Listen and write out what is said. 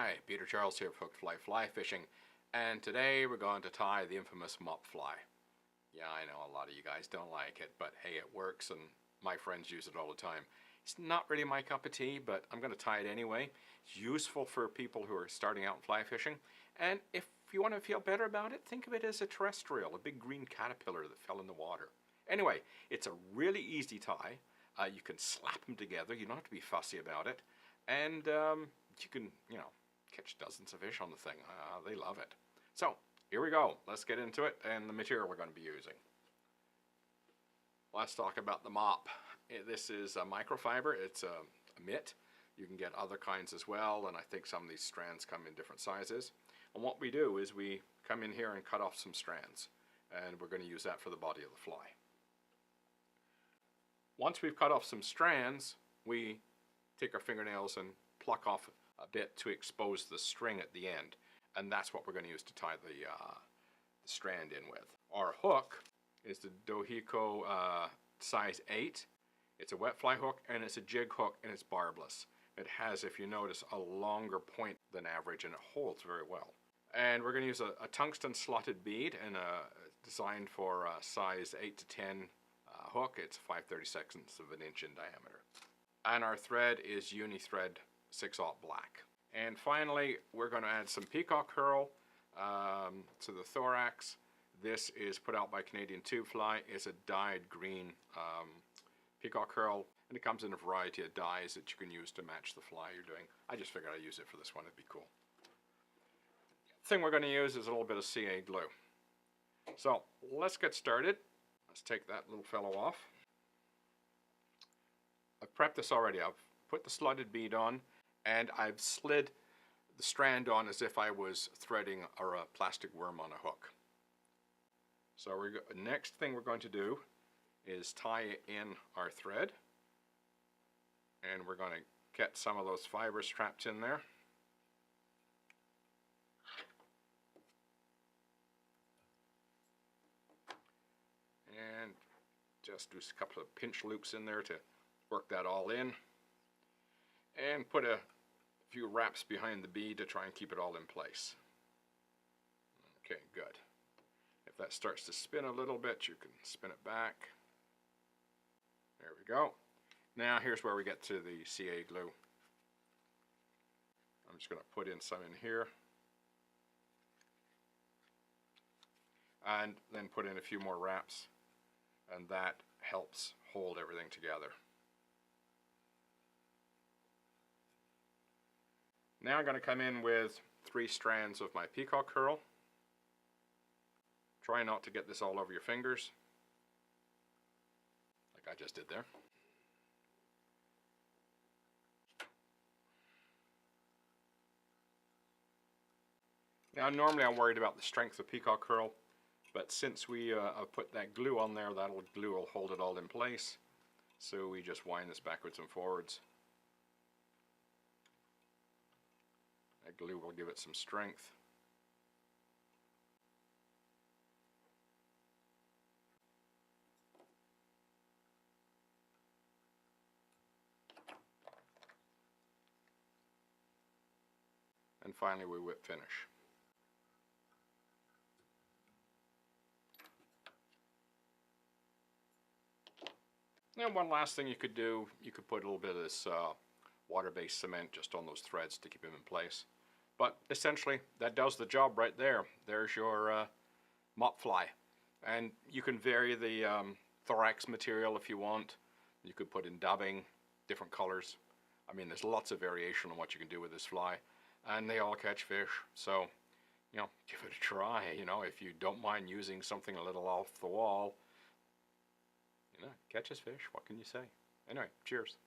Hi, Peter Charles here for Hooked Fly Fly Fishing, and today we're going to tie the infamous mop fly. Yeah, I know a lot of you guys don't like it, but hey, it works and my friends use it all the time. It's not really my cup of tea, but I'm going to tie it anyway. It's useful for people who are starting out fly fishing, and if you want to feel better about it, think of it as a terrestrial, a big green caterpillar that fell in the water. Anyway, it's a really easy tie. You can slap them together, you don't have to be fussy about it, and you can, catch dozens of fish on the thing. They love it. So, here we go. Let's get into it and the material we're going to be using. Let's talk about the mop. This is a microfiber. It's a mitt. You can get other kinds as well, and I think some of these strands come in different sizes. And what we do is we come in here and cut off some strands, and we're going to use that for the body of the fly. Once we've cut off some strands, we take our fingernails and pluck off a bit to expose the string at the end, and that's what we're going to use to tie the strand in with. Our hook is the Dohiko size 8. It's a wet fly hook and it's a jig hook and it's barbless. It has, if you notice, a longer point than average and it holds very well. And we're going to use a tungsten slotted bead and designed for size 8 to 10 hook. It's 5/32 of an inch in diameter. And our thread is uni thread 6/0 black. And finally, we're going to add some peacock herl to the thorax. This is put out by Canadian Tube Fly. It's a dyed green peacock herl, and it comes in a variety of dyes that you can use to match the fly you're doing. I just figured I'd use it for this one. It'd be cool. The thing we're going to use is a little bit of CA glue. So let's get started. Let's take that little fellow off. I've prepped this already. I've put the slotted bead on, and I've slid the strand on as if I was threading a plastic worm on a hook. So next thing we're going to do is tie in our thread, and we're going to get some of those fibers trapped in there. And just do a couple of pinch loops in there to work that all in, and put a few wraps behind the bead to try and keep it all in place. Okay, good. If that starts to spin a little bit, you can spin it back. There we go. Now here's where we get to the CA glue. I'm just going to put in some in here, and then put in a few more wraps, and that helps hold everything together. Now I'm going to come in with 3 strands of my peacock herl. Try not to get this all over your fingers, like I just did there. Now normally I'm worried about the strength of peacock herl, but since we have put that glue on there, that glue will hold it all in place. So we just wind this backwards and forwards. That glue will give it some strength. And finally we whip finish. Now one last thing you could do, you could put a little bit of this water-based cement just on those threads to keep them in place. But essentially that does the job right there. There's your mop fly. And you can vary the thorax material if you want. You could put in dubbing, different colors. I mean, there's lots of variation on what you can do with this fly. And they all catch fish. So, give it a try. If you don't mind using something a little off the wall, catches fish. What can you say? Anyway, cheers.